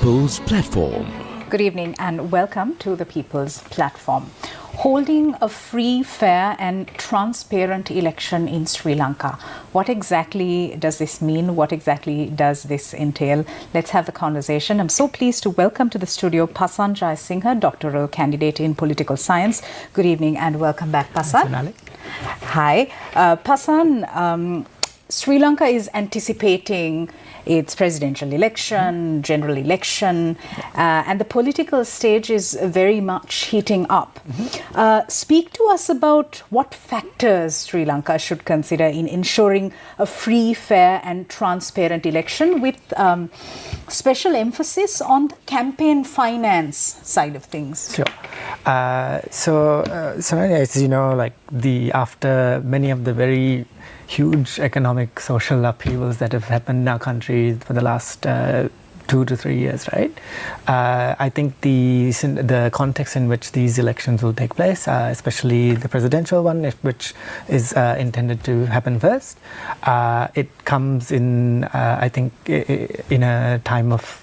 People's Platform. Good evening and welcome to the People's Platform. Holding a free, fair and transparent election in Sri Lanka. What exactly does this mean? What exactly does this entail? Let's have the conversation. I'm so pleased to welcome to the studio Pasan Jayasinghe, doctoral candidate in political science. Good evening and welcome back, Pasan. Hi. Pasan, Sri Lanka is anticipating its presidential election, general election, and the political stage is very much heating up. Speak to us about what factors Sri Lanka should consider in ensuring a free, fair and transparent election with special emphasis on the campaign finance side of things. Sure. So as you know, after many of the very huge economic, social upheavals that have happened in our country for the last 2 to 3 years, right? I think the context in which these elections will take place, especially the presidential one, which is intended to happen first, it comes in, I think, in a time of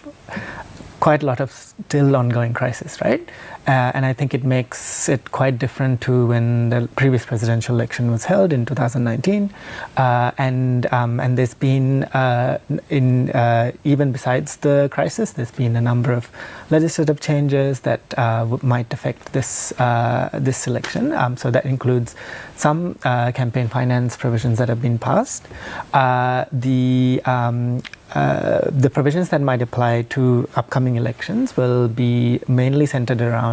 quite a lot of still ongoing crisis, right? And I think it makes it quite different to when the previous presidential election was held in 2019. And there's been, even besides the crisis, there's been a number of legislative changes that might affect this election. So that includes some campaign finance provisions that have been passed. The provisions that might apply to upcoming elections will be mainly centered around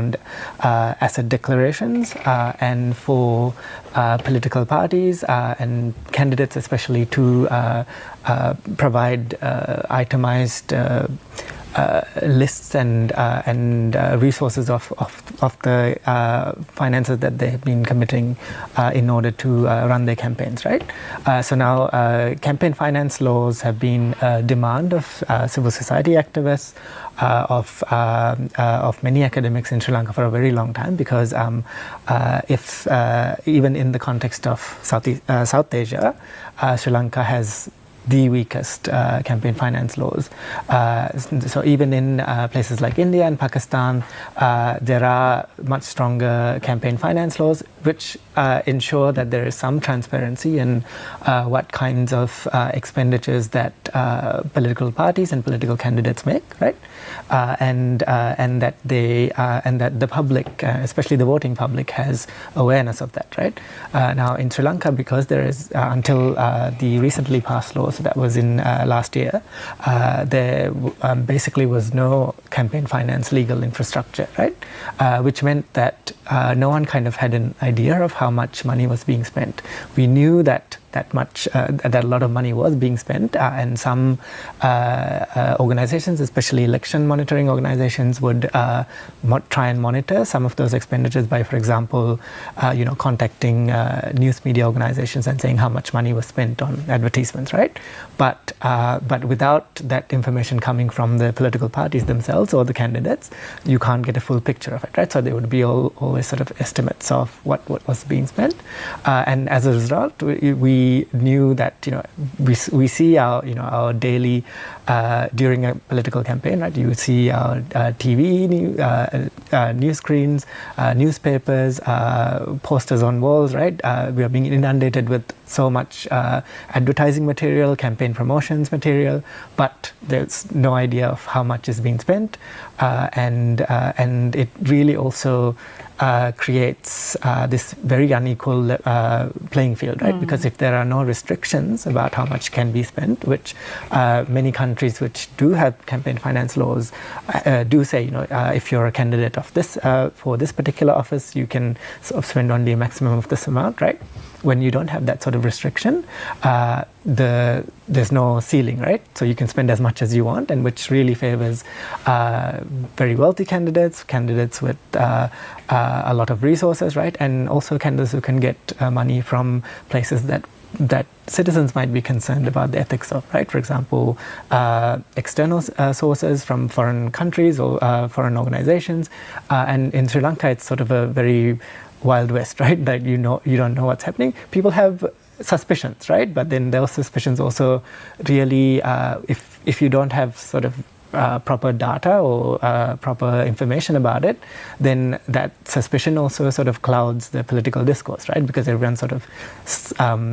asset declarations and for political parties and candidates especially to provide itemized lists and resources of the finances that they have been committing in order to run their campaigns, right? So now campaign finance laws have been a demand of civil society activists, of many academics in Sri Lanka for a very long time, because if even in the context of South Asia, Sri Lanka has the weakest campaign finance laws. So even in places like India and Pakistan, there are much stronger campaign finance laws which ensure that there is some transparency in what kinds of expenditures that political parties and political candidates make, right? And that the public, especially the voting public, has awareness of that, right? Now in Sri Lanka, because there is until the recently passed laws, that was in last year, there basically was no campaign finance legal infrastructure, right? Which meant that no one kind of had an idea of how much money was being spent. We knew that a lot of money was being spent, and some organizations, especially election monitoring organizations, would try and monitor some of those expenditures by, for example, contacting news media organizations and saying how much money was spent on advertisements, right? But without that information coming from the political parties themselves or the candidates, you can't get a full picture of it, right? So there would be always sort of estimates of what was being spent, and as a result, we knew that we see our daily during a political campaign, right? You see our TV news screens, newspapers, posters on walls, right? We are being inundated with so much advertising material, campaign promotions material, but there's no idea of how much is being spent, and it really also creates this very unequal playing field, right? Because if there are no restrictions about how much can be spent, which many countries which do have campaign finance laws do say, if you're a candidate of this for this particular office, you can sort of spend only a maximum of this amount, right? When you don't have that sort of restriction, there's no ceiling, right? So you can spend as much as you want, and which really favors very wealthy candidates with a lot of resources, right? And also candidates who can get money from places that citizens might be concerned about the ethics of, right? For example, external sources from foreign countries or foreign organizations. And in Sri Lanka, it's sort of a very Wild West, right? That you don't know what's happening. People have suspicions, right? But then those suspicions also really, if you don't have sort of proper data or proper information about it, then that suspicion also sort of clouds the political discourse, right? Because everyone's sort of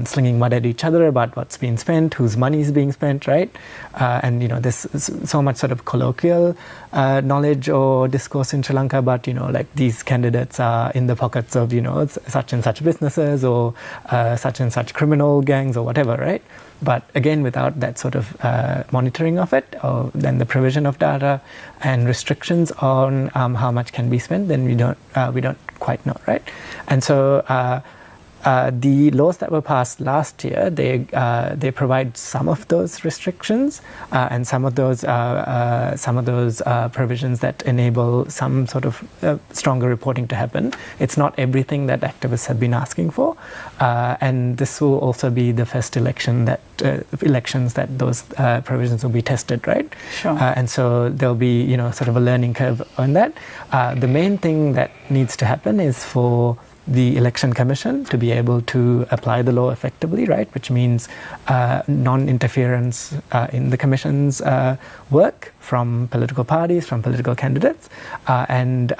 slinging mud at each other about what's being spent, whose money is being spent, right? And there's so much sort of colloquial knowledge or discourse in Sri Lanka about like these candidates are in the pockets of such and such businesses or such and such criminal gangs or whatever, right? But again, without that sort of monitoring of it, or then the provision of data and restrictions on how much can be spent, then we don't quite know, right? And so the laws that were passed last year, they provide some of those restrictions and some of those provisions that enable some sort of stronger reporting to happen. It's not everything that activists have been asking for, and this will also be the first elections that those provisions will be tested, right? Sure. And so there'll be sort of a learning curve on that. The main thing that needs to happen is for the Election Commission to be able to apply the law effectively, right? Which means non-interference in the Commission's work from political parties, from political candidates, and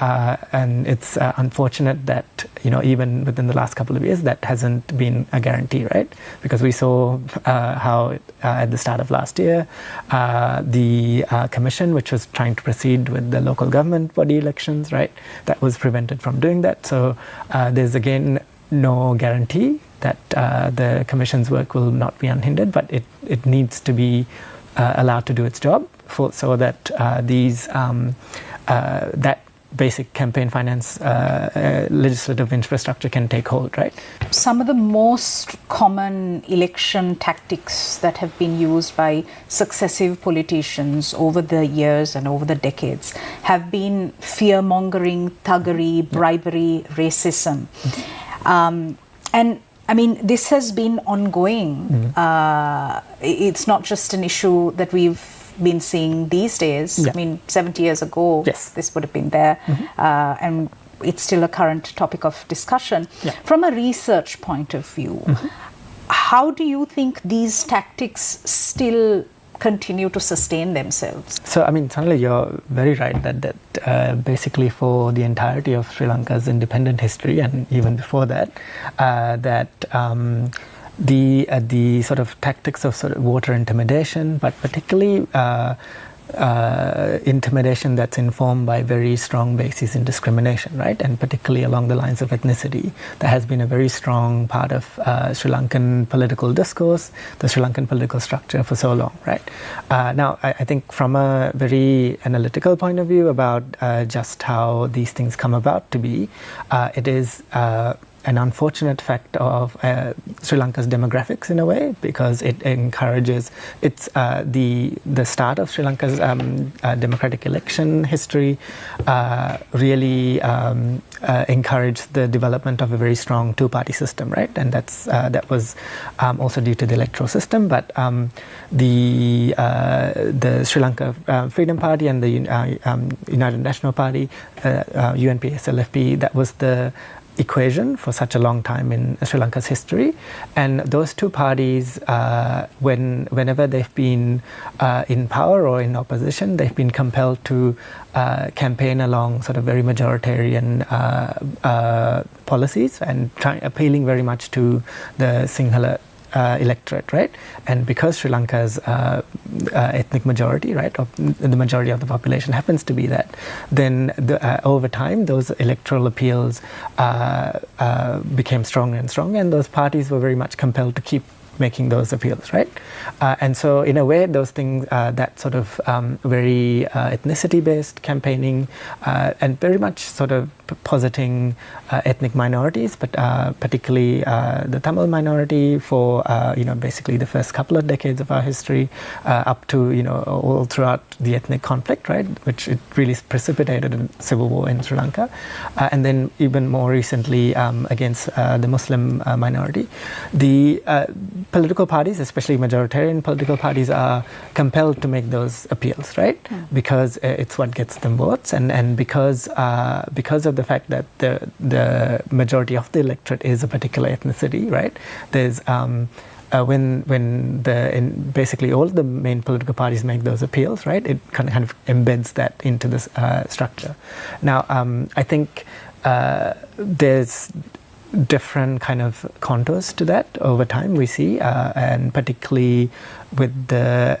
it's unfortunate that even within the last couple of years that hasn't been a guarantee, right? Because we saw how at the start of last year the Commission, which was trying to proceed with the local government body elections, right, that was prevented from doing that. So there's again no guarantee that the Commission's work will not be unhindered, but it needs to be allowed to do its job so that that basic campaign finance legislative infrastructure can take hold, right? Some of the most common election tactics that have been used by successive politicians over the years and over the decades have been fear-mongering, thuggery, bribery, racism. And I mean, this has been ongoing. It's not just an issue that we've been seeing these days. Yeah. I mean, 70 years ago, yes, this would have been there. And it's still a current topic of discussion. Yeah. From a research point of view, how do you think these tactics still continue to sustain themselves? So, I mean, Sonali, you're very right that basically for the entirety of Sri Lanka's independent history and even before that, the sort of tactics of sort of voter intimidation, but particularly intimidation that's informed by very strong bases in discrimination, right? And particularly along the lines of ethnicity. That has been a very strong part of Sri Lankan political discourse, the Sri Lankan political structure for so long, right? Now, I think from a very analytical point of view about just how these things come about to be, it is an unfortunate fact of Sri Lanka's demographics in a way, because it encourages, it's the start of Sri Lanka's democratic election history really encouraged the development of a very strong two-party system, right? And that was also due to the electoral system, but the Sri Lanka Freedom Party and the United National Party, UNP-SLFP, that was the equation for such a long time in Sri Lanka's history, and those two parties, whenever they've been in power or in opposition, they've been compelled to campaign along sort of very majoritarian policies and appealing very much to the Sinhala electorate, right? And because Sri Lanka's ethnic majority, right, of the majority of the population happens to be that, then over time those electoral appeals became stronger and stronger, and those parties were very much compelled to keep making those appeals, right? And so in a way those things, that sort of very ethnicity-based campaigning and very much sort of positing ethnic minorities, but particularly the Tamil minority for basically the first couple of decades of our history, up to all throughout the ethnic conflict, right, which it really precipitated a civil war in Sri Lanka, and then even more recently against the Muslim minority. The political parties, especially majoritarian political parties, are compelled to make those appeals, right? Because it's what gets them votes, and because of the fact that the majority of the electorate is a particular ethnicity, right? There's when basically all the main political parties make those appeals, right, it kind of embeds that into this structure. Now, I think there's different kind of contours to that over time we see, and particularly with the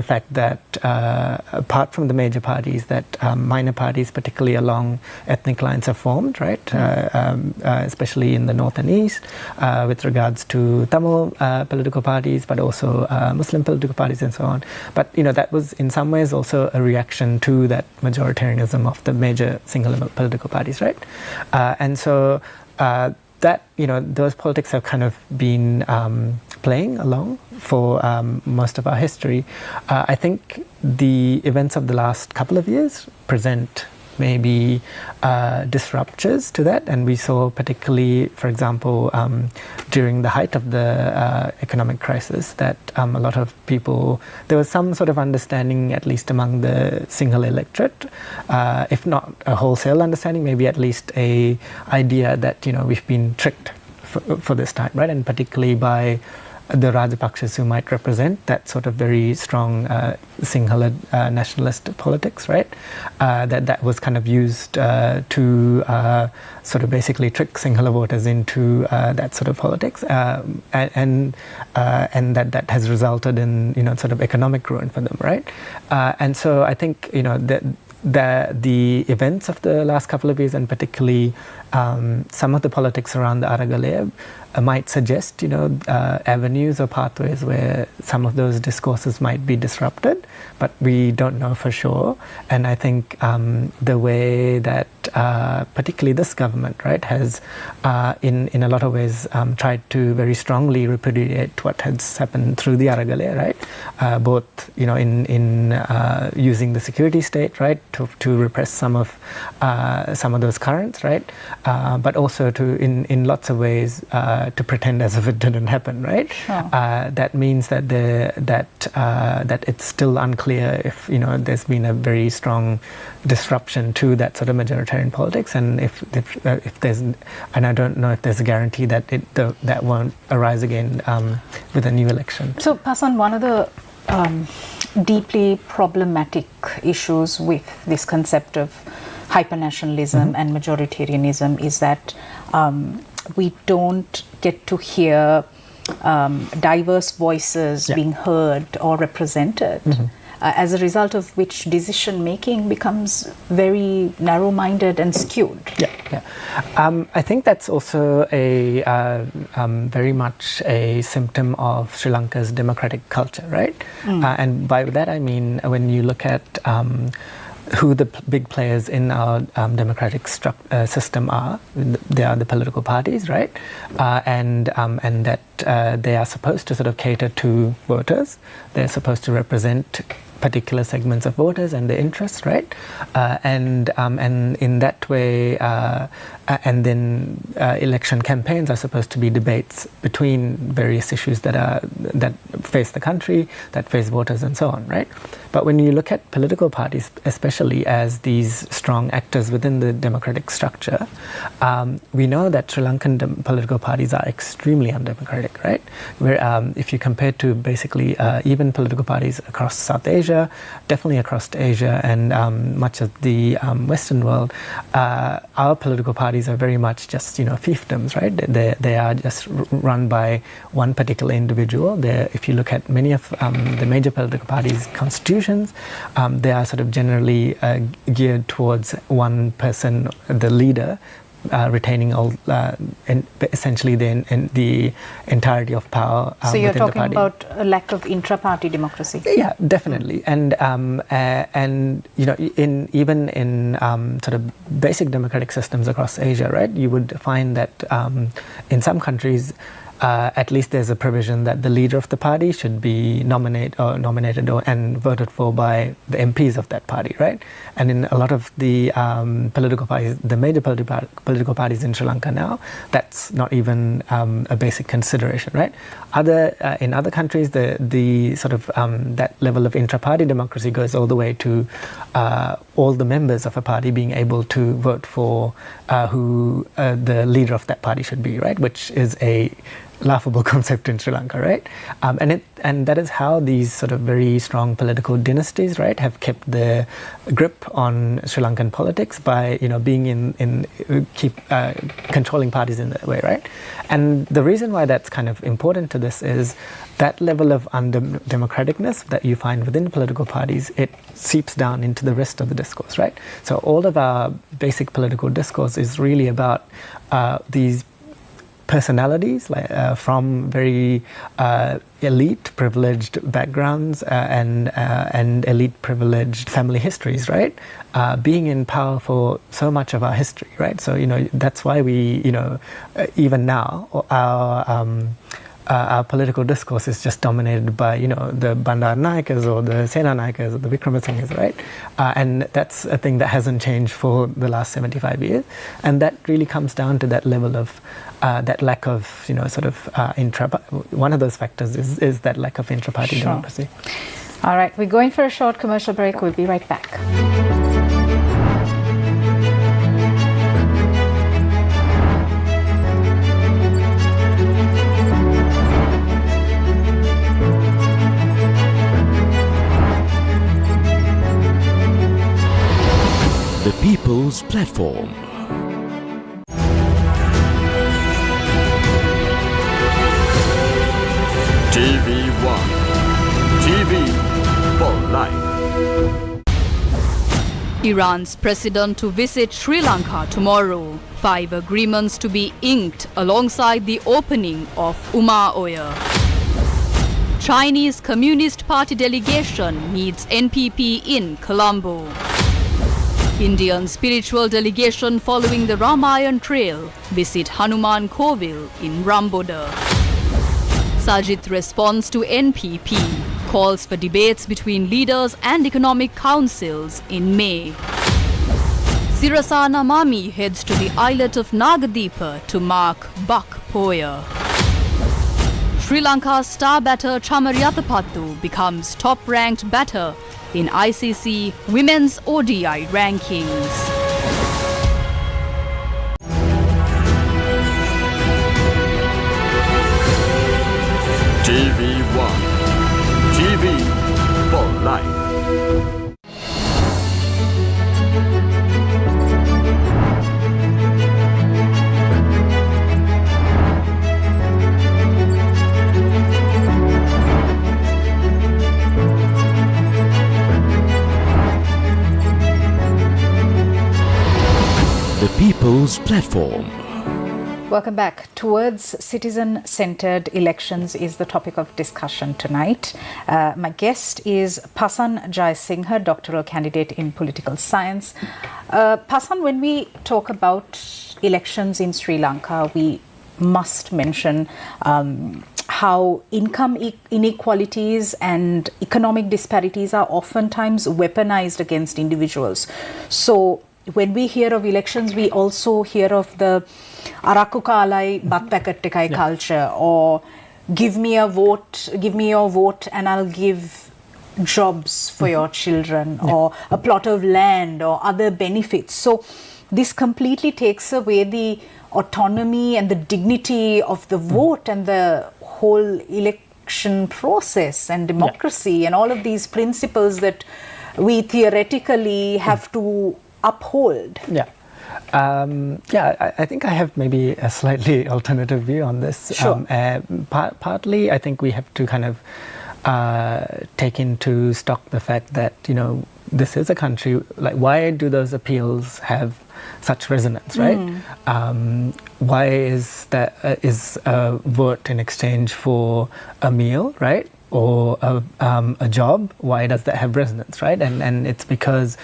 fact that apart from the major parties, that minor parties, particularly along ethnic lines, are formed, right? Especially in the north and east, with regards to Tamil political parties, but also Muslim political parties and so on. But that was in some ways also a reaction to that majoritarianism of the major single political parties, right? And so that those politics have kind of been playing along for most of our history. I think the events of the last couple of years present maybe disruptors to that, and we saw particularly, for example, during the height of the economic crisis, that a lot of people, there was some sort of understanding, at least among the single electorate, if not a wholesale understanding, maybe at least a idea that we've been tricked for this time, right? And particularly by the Rajapakshas, who might represent that sort of very strong Sinhala nationalist politics, right? That was kind of used to sort of basically trick Sinhala voters into that sort of politics, and that has resulted in sort of economic ruin for them, right? And so I think the events of the last couple of years, and particularly some of the politics around the Aragalaya, might suggest avenues or pathways where some of those discourses might be disrupted, but we don't know for sure. And I think the way that particularly this government, right, has in a lot of ways tried to very strongly repudiate what has happened through the Aragalaya, right, both in using the security state, right, to repress some of those currents, right, but also to in lots of ways to pretend as if it didn't happen, right? Sure. That means that that it's still unclear if there's been a very strong disruption to that sort of majoritarian politics, and if there's, and I don't know if there's a guarantee that that won't arise again with a new election. So, Pasan, one of the deeply problematic issues with this concept of hypernationalism and majoritarianism is that we don't get to hear diverse voices being heard or represented, as a result of which decision making becomes very narrow-minded and skewed. I think that's also a very much a symptom of Sri Lanka's democratic culture, right? And by that I mean, when you look at who the big players in our democratic system are, they are the political parties, right? And that they are supposed to sort of cater to voters. They're supposed to represent particular segments of voters and their interests, right? And in that way, and then election campaigns are supposed to be debates between various issues that face the country, that face voters, and so on, right? But when you look at political parties, especially as these strong actors within the democratic structure, we know that Sri Lankan political parties are extremely undemocratic, right? Where if you compare to basically even political parties across South Asia, definitely across Asia and much of the Western world, our political parties are very much just fiefdoms, right? They are just run by one particular individual. If you look at many of the major political parties' constitutions, they are sort of generally geared towards one person, the leader, retaining all essentially the entirety of power so you're within the talking party. about a lack of intra-party democracy. Yeah, definitely. And even in sort of basic democratic systems across Asia, right, you would find that in some countries at least there's a provision that the leader of the party should be nominated and voted for by the MPs of that party, right? And in a lot of the political parties, the major political parties in Sri Lanka now, that's not even a basic consideration, right? In other countries, the sort of that level of intra-party democracy goes all the way to all the members of a party being able to vote for who the leader of that party should be, right? Which is a laughable concept in Sri Lanka, right? And that is how these sort of very strong political dynasties, right, have kept their grip on Sri Lankan politics by being controlling parties in that way, right? And the reason why that's kind of important to this is that level of undemocraticness that you find within political parties, it seeps down into the rest of the discourse, right? So all of our basic political discourse is really about these personalities from very elite privileged backgrounds and elite privileged family histories, right? Being in power for so much of our history, right? So that's why we even now our political discourse is just dominated by the Bandar Nayakas or the Sena Nayakas or the Vikramasinghes, right? And that's a thing that hasn't changed for the last 75 years, and that really comes down to that level of that lack of one of those factors is that lack of intra-party democracy. All right, we're going for a short commercial break. We'll be right back. The People's Platform. TV1. TV for life. Iran's president to visit Sri Lanka tomorrow. 5 agreements to be inked alongside the opening of Uma Oya. Chinese Communist Party delegation meets NPP in Colombo. Indian spiritual delegation following the Ramayan Trail visit Hanuman Kovil in Ramboda. Sajid responds to NPP, calls for debates between leaders and economic councils in May. Sirasana Mami heads to the islet of Nagadeepa to mark Bak Poya. Sri Lanka's star batter Chamaryatapattu becomes top-ranked batter in ICC Women's ODI rankings. TV1. TV for life. The People's Platform. Welcome back. Towards citizen-centered elections is the topic of discussion tonight. My guest is Pasan Jayasinghe, doctoral candidate in political science. Pasan, when we talk about elections in Sri Lanka, we must mention how income inequalities and economic disparities are oftentimes weaponized against individuals. So when we hear of elections, we also hear of the Araku Kalai Bat Packet Tekai culture, or give me your vote and I'll give jobs for your children, or a plot of land or other benefits. So this completely takes away the autonomy and the dignity of the vote and the whole election process and democracy and all of these principles that we theoretically have to uphold. I think I have maybe a slightly alternative view on this. Sure. Partly, I think we have to kind of take into stock the fact that, this is a country, like, why do those appeals have such resonance, right? Why is a vote in exchange for a meal, right? Or a job, why does that have resonance, right? And it's because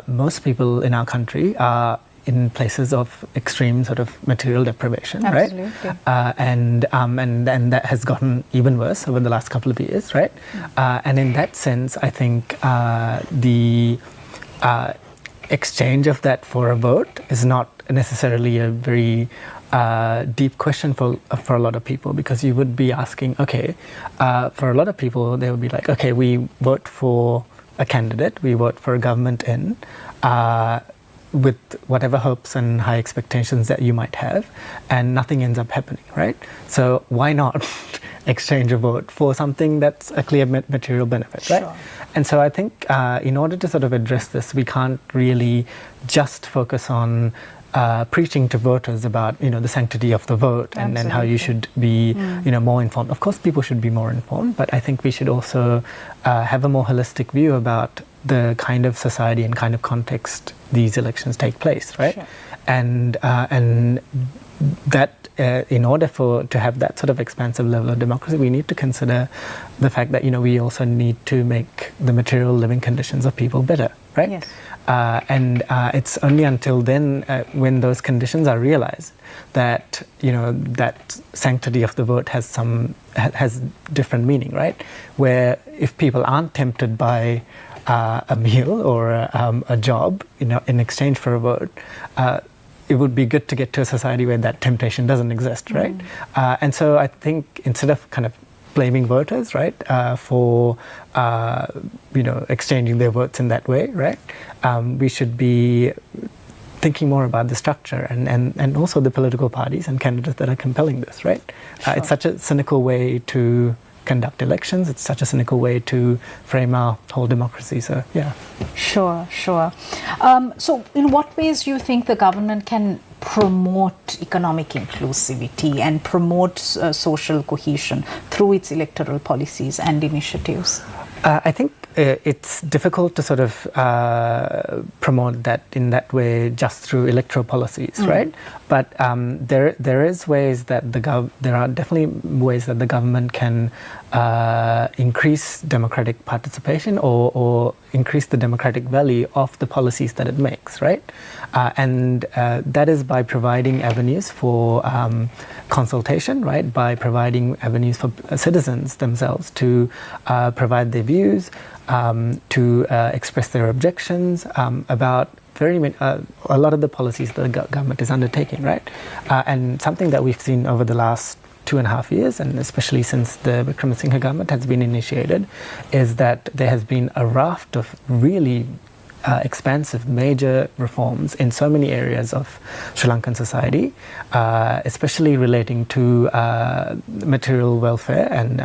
most people in our country are in places of extreme sort of material deprivation, Absolutely. right? And that has gotten even worse over the last couple of years, right? And in that sense, I think the exchange of that for a vote is not necessarily a very deep question for a lot of people, because you would be asking, for a lot of people, they would be like, we vote for a candidate, we vote for a government in, with whatever hopes and high expectations that you might have, and nothing ends up happening, right? So why not exchange a vote for something that's a clear material benefit, right? Sure. And so I think in order to sort of address this, we can't really just focus on preaching to voters about the sanctity of the vote and how you should be more informed. Of course, people should be more informed, but I think we should also have a more holistic view about the kind of society and kind of context these elections take place, right? Sure. And that in order to have that sort of expansive level of democracy, we need to consider the fact that we also need to make the material living conditions of people better, right? Yes. And it's only until then, when those conditions are realized, that that sanctity of the vote has different meaning, right? Where if people aren't tempted by a meal or a job, in exchange for a vote, it would be good to get to a society where that temptation doesn't exist, right? And so I think instead of kind of blaming voters, right, for exchanging their votes in that way, right, we should be thinking more about the structure and also the political parties and candidates that are compelling this, right? Sure. It's such a cynical way to conduct elections. It's such a cynical way to frame our whole democracy. So, yeah. Sure. So in what ways do you think the government can promote economic inclusivity and promote social cohesion through its electoral policies and initiatives? I think it's difficult to sort of promote that in that way just through electoral policies, right? But there is ways that there are definitely ways that the government can increase democratic participation or increase the democratic value of the policies that it makes, right? And that is by providing avenues for consultation, right? By providing avenues for citizens themselves to provide their views, to express their objections about a lot of the policies that the government is undertaking, right? And something that we've seen over the last 2.5 years, and especially since the Wickremesinghe government has been initiated, is that there has been a raft of really expansive major reforms in so many areas of Sri Lankan society, especially relating to material welfare and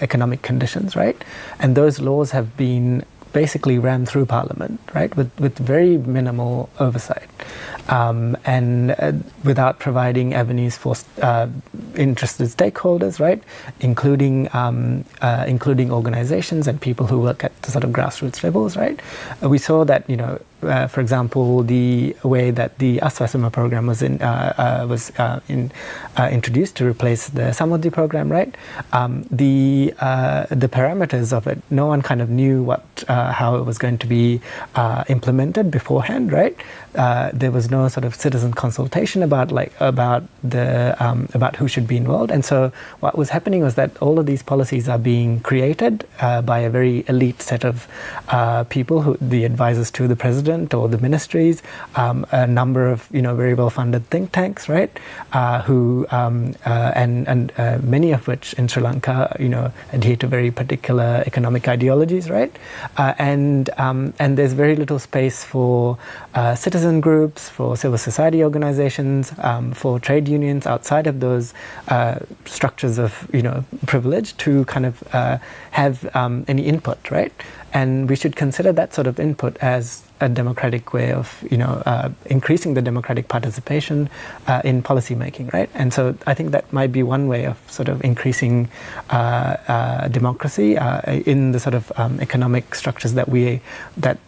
economic conditions, right? And those laws have been basically ran through Parliament, right, with very minimal oversight, and without providing avenues for interested stakeholders, right, including organizations and people who work at the sort of grassroots levels, right. We saw that, for example, the way that the Aswasama program was introduced to replace the Samudri program, right? The parameters of it, no one kind of knew how it was going to be implemented beforehand, right? There was no sort of citizen consultation about who should be involved, and so what was happening was that all of these policies are being created by a very elite set of people, the advisors to the president or the ministries, a number of very well-funded think tanks, right? And many of which in Sri Lanka, adhere to very particular economic ideologies, right? And there's very little space for citizen groups, for civil society organizations, for trade unions outside of those structures of privilege to kind of have any input, right? And we should consider that sort of input as a democratic way of increasing the democratic participation in policy making, right? And so I think that might be one way of sort of increasing democracy in the sort of economic structures that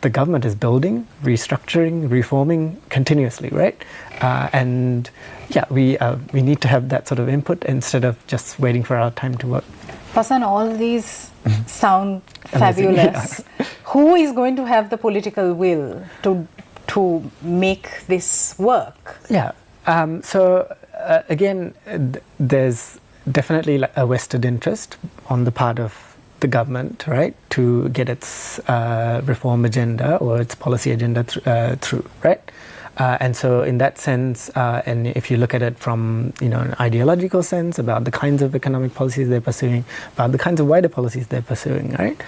the government is building, restructuring, reforming continuously, right? And yeah, we need to have that sort of input instead of just waiting for our time to work. Pasan, all these sound fabulous. Yeah. Who is going to have the political will to make this work? Yeah. So again, there's definitely a vested interest on the part of the government, right, to get its reform agenda or its policy agenda through, right? And so in that sense, and if you look at it from an ideological sense about the kinds of economic policies they're pursuing, about the kinds of wider policies they're pursuing, right?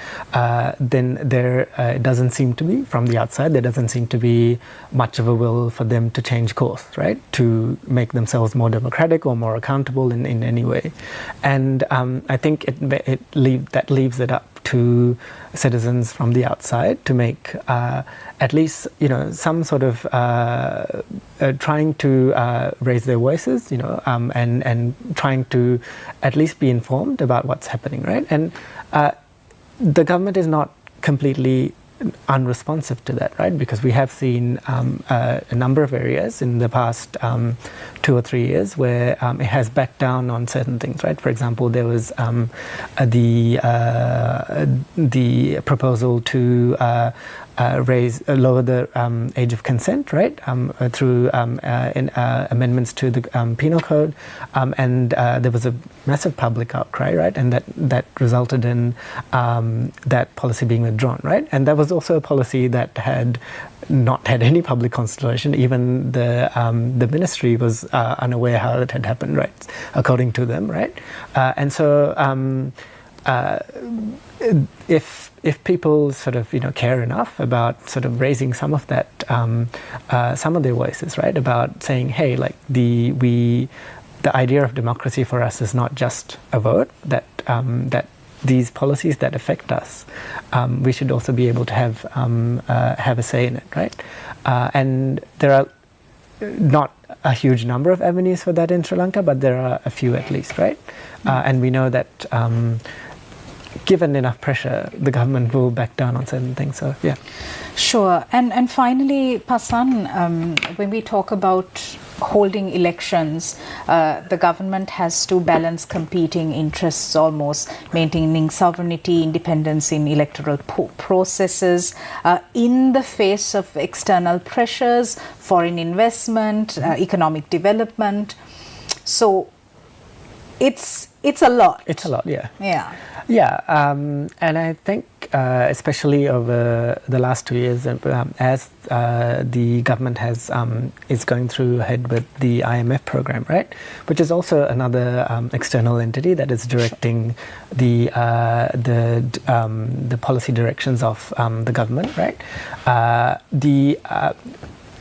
Then there doesn't seem to be, from the outside, there doesn't seem to be much of a will for them to change course, right? To make themselves more democratic or more accountable in any way. And I think that leaves it up to citizens from the outside to make at least some sort of trying to raise their voices, and trying to at least be informed about what's happening, right? And the government is not completely unresponsive to that, right? Because we have seen a number of areas in the past 2 or 3 years where it has backed down on certain things, right? For example, there was the proposal to lower the age of consent, right? Through amendments to the penal code, and there was a massive public outcry, right? And that resulted in that policy being withdrawn, right? And that was also a policy that had not had any public consultation. Even the ministry was unaware how it had happened, right? According to them, right? And so if people sort of care enough about sort of raising some of that, some of their voices, right, about saying, hey, like the idea of democracy for us is not just a vote, that these policies that affect us, we should also be able to have a say in it, right? And there are not a huge number of avenues for that in Sri Lanka, but there are a few at least, right? And we know that given enough pressure, the government will back down on certain things. So, yeah. Sure. And finally, Pasan, when we talk about holding elections, the government has to balance competing interests almost, maintaining sovereignty, independence in electoral processes, in the face of external pressures, foreign investment, economic development. So it's a lot. It's a lot, yeah. Yeah. Yeah, and I think especially over the last 2 years, as the government is going through ahead with the IMF program, right, which is also another external entity that is directing the policy directions of the government, right?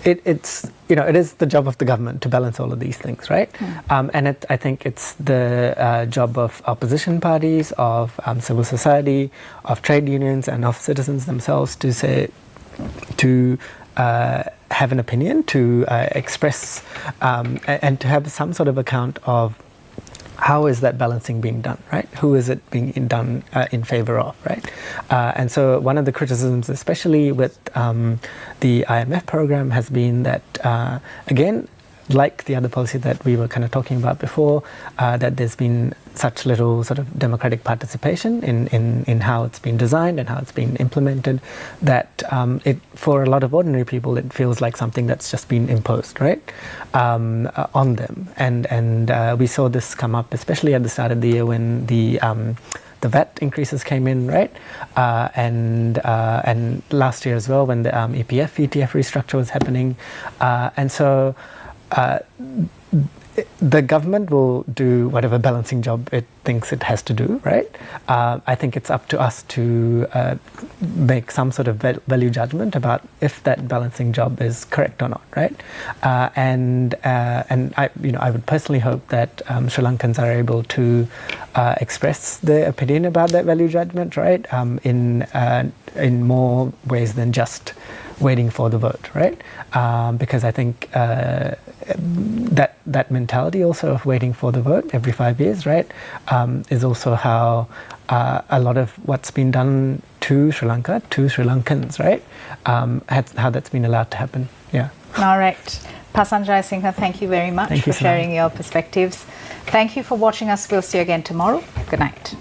It is the job of the government to balance all of these things, right? And I think it's the job of opposition parties, of civil society, of trade unions, and of citizens themselves to have an opinion, to express, and to have some sort of account of how is that balancing being done, right? Who is it being done in favor of, right? And so one of the criticisms, especially with the IMF program, has been that, again, like the other policy that we were kind of talking about before, that there's been such little sort of democratic participation in how it's been designed and how it's been implemented, that for a lot of ordinary people it feels like something that's just been imposed, right, on them. And we saw this come up especially at the start of the year when the VAT increases came in, right, and last year as well when the EPF, ETF restructure was happening, and so the government will do whatever balancing job it thinks it has to do, right? I think it's up to us to make some sort of value judgment about if that balancing job is correct or not, right? And I would personally hope that Sri Lankans are able to express their opinion about that value judgment, right? In more ways than just waiting for the vote, right? Because I think that mentality also of waiting for the vote every 5 years, right, is also how a lot of what's been done to Sri Lanka, to Sri Lankans, right, how that's been allowed to happen. Yeah. All right. Pasan Jayasinghe, thank you very much for sharing your perspectives. Thank you for watching us. We'll see you again tomorrow. Good night.